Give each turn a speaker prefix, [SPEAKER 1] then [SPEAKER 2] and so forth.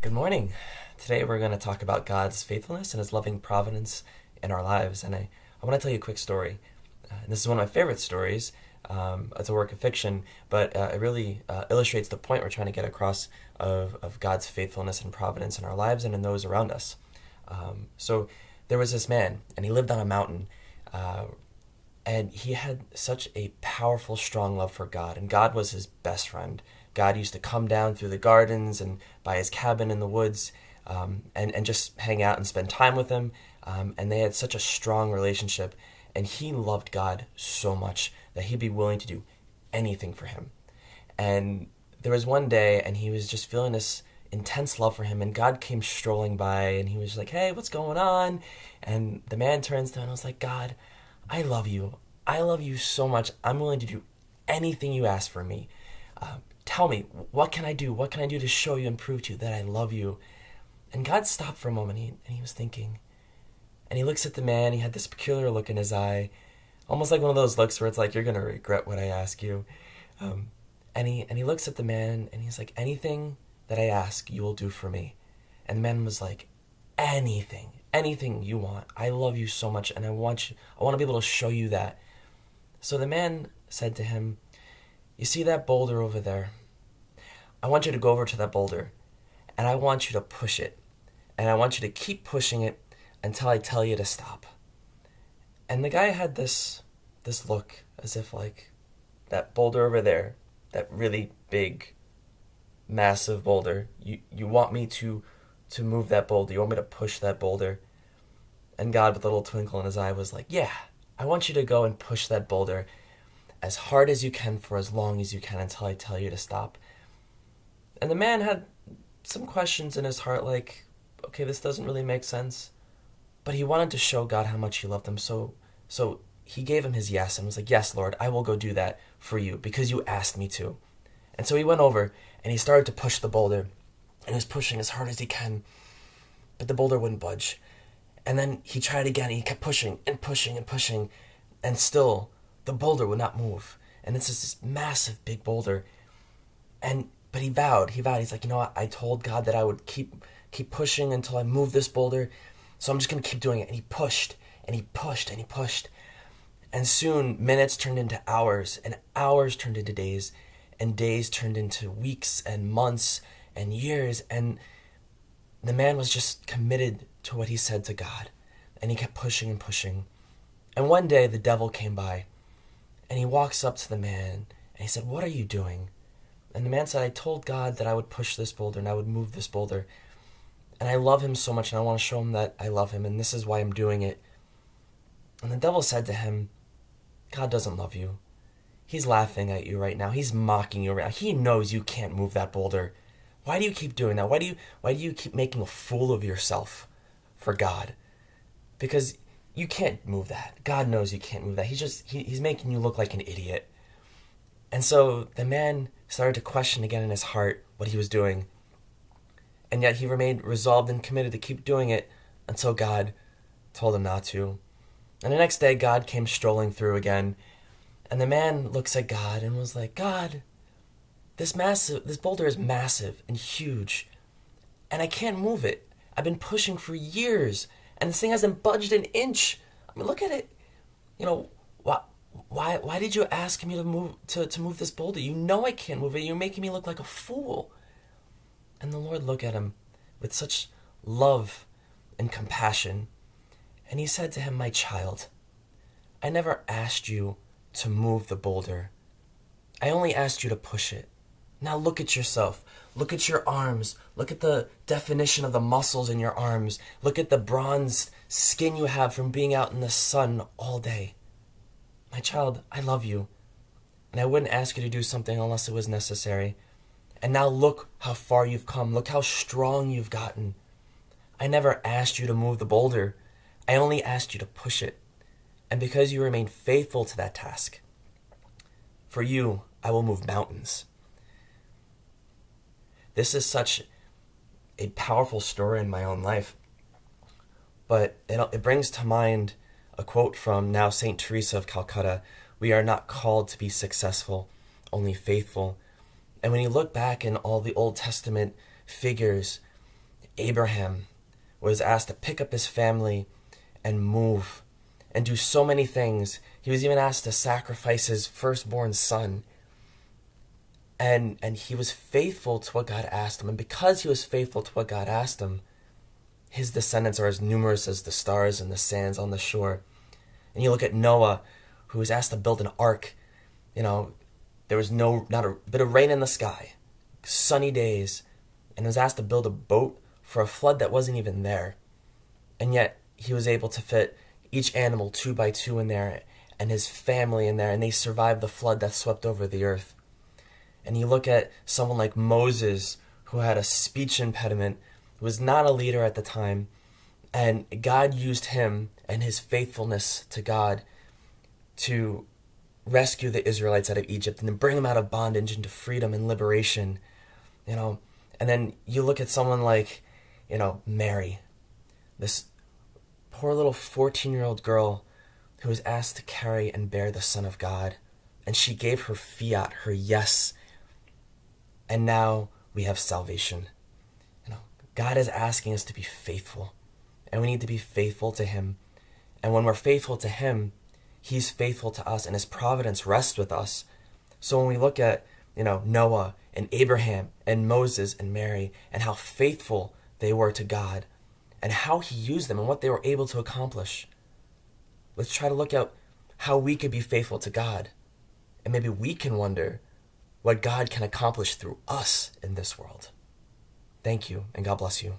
[SPEAKER 1] Good morning. Today we're going to talk about God's faithfulness and His loving providence in our lives. And I want to tell you a quick story. And this is one of my favorite stories. It's a work of fiction, but it really illustrates the point we're trying to get across of God's faithfulness and providence in our lives and in those around us. So there was this man, and he lived on a mountain. And he had such a powerful, strong love for God, and God was his best friend. God used to come down through the gardens and by his cabin in the woods, and just hang out and spend time with him. And they had such a strong relationship, and he loved God so much that he'd be willing to do anything for him. And there was one day, and he was just feeling this intense love for him, and God came strolling by, and he was like, "Hey, what's going on?" And the man turns to him and was like, "God, I love you. I love you so much. I'm willing to do anything you ask for me. Tell me, what can I do? What can I do to show you and prove to you that I love you?" And God stopped for a moment, and he was thinking. And he looks at the man. He had this peculiar look in his eye, almost like one of those looks where it's like, "You're going to regret what I ask you." And he looks at the man, and he's like, "Anything that I ask, you will do for me." And the man was like, anything you want. I love you so much, and I want to be able to show you that." So the man said to him, "You see that boulder over there? I want you to go over to that boulder, and I want you to push it, and I want you to keep pushing it until I tell you to stop." And the guy had this look as if like, that boulder over there, that really big, massive boulder, you want me to move that boulder, you want me to push that boulder? And God, with a little twinkle in his eye, was like, "Yeah, I want you to go and push that boulder as hard as you can for as long as you can until I tell you to stop." And the man had some questions in his heart like, okay, this doesn't really make sense. But he wanted to show God how much he loved him. So he gave him his yes and was like, "Yes, Lord, I will go do that for you because you asked me to." And so he went over and he started to push the boulder. And he was pushing as hard as he can. But the boulder wouldn't budge. And then he tried again, and he kept pushing and pushing and pushing, and still the boulder would not move. And this is this massive, big boulder. But he vowed, he's like, "You know what, I told God that I would keep pushing until I move this boulder, so I'm just going to keep doing it." And he pushed, and he pushed, and he pushed. And soon, minutes turned into hours, and hours turned into days, and days turned into weeks and months and years, and the man was just committed to what he said to God, and he kept pushing and pushing. And one day the devil came by, and he walks up to the man, and he said, "What are you doing?" And the man said, "I told God that I would push this boulder and I would move this boulder, and I love him so much, and I want to show him that I love him, and this is why I'm doing it." And the devil said to him, "God doesn't love you. He's laughing at you right now. He's mocking you right now. He knows you can't move that boulder. Why do you keep doing that? Why do you keep making a fool of yourself for God? Because you can't move that. God knows you can't move that. He's making you look like an idiot." And so the man started to question again in his heart what he was doing. And yet he remained resolved and committed to keep doing it until God told him not to. And the next day God came strolling through again. And the man looks at God and was like, "God, this boulder is massive and huge, and I can't move it. I've been pushing for years, and this thing hasn't budged an inch. I mean, look at it. You know, why did you ask me to move this boulder? You know I can't move it. You're making me look like a fool." And the Lord looked at him with such love and compassion, and he said to him, "My child, I never asked you to move the boulder. I only asked you to push it. Now look at yourself. Look at your arms. Look at the definition of the muscles in your arms. Look at the bronze skin you have from being out in the sun all day. My child, I love you, and I wouldn't ask you to do something unless it was necessary. And now look how far you've come. Look how strong you've gotten. I never asked you to move the boulder. I only asked you to push it. And because you remain faithful to that task, for you, I will move mountains." This is such a powerful story in my own life, but it brings to mind a quote from now Saint Teresa of Calcutta: "We are not called to be successful, only faithful." And when you look back in all the Old Testament figures, Abraham was asked to pick up his family and move and do so many things. He was even asked to sacrifice his firstborn son. And he was faithful to what God asked him. And because he was faithful to what God asked him, his descendants are as numerous as the stars and the sands on the shore. And you look at Noah, who was asked to build an ark. There was not a bit of rain in the sky, sunny days, and was asked to build a boat for a flood that wasn't even there. And yet he was able to fit each animal 2 by 2 in there and his family in there, and they survived the flood that swept over the earth. And you look at someone like Moses, who had a speech impediment, who was not a leader at the time, and God used him and his faithfulness to God to rescue the Israelites out of Egypt and then bring them out of bondage into freedom and liberation. And then you look at someone like, Mary, this poor little 14-year-old girl who was asked to carry and bear the Son of God. And she gave her fiat, her yes. And now we have salvation. God is asking us to be faithful. And we need to be faithful to him. And when we're faithful to him, he's faithful to us, and his providence rests with us. So when we look at, Noah and Abraham and Moses and Mary and how faithful they were to God and how he used them and what they were able to accomplish, let's try to look at how we could be faithful to God. And maybe we can wonder what God can accomplish through us in this world. Thank you, and God bless you.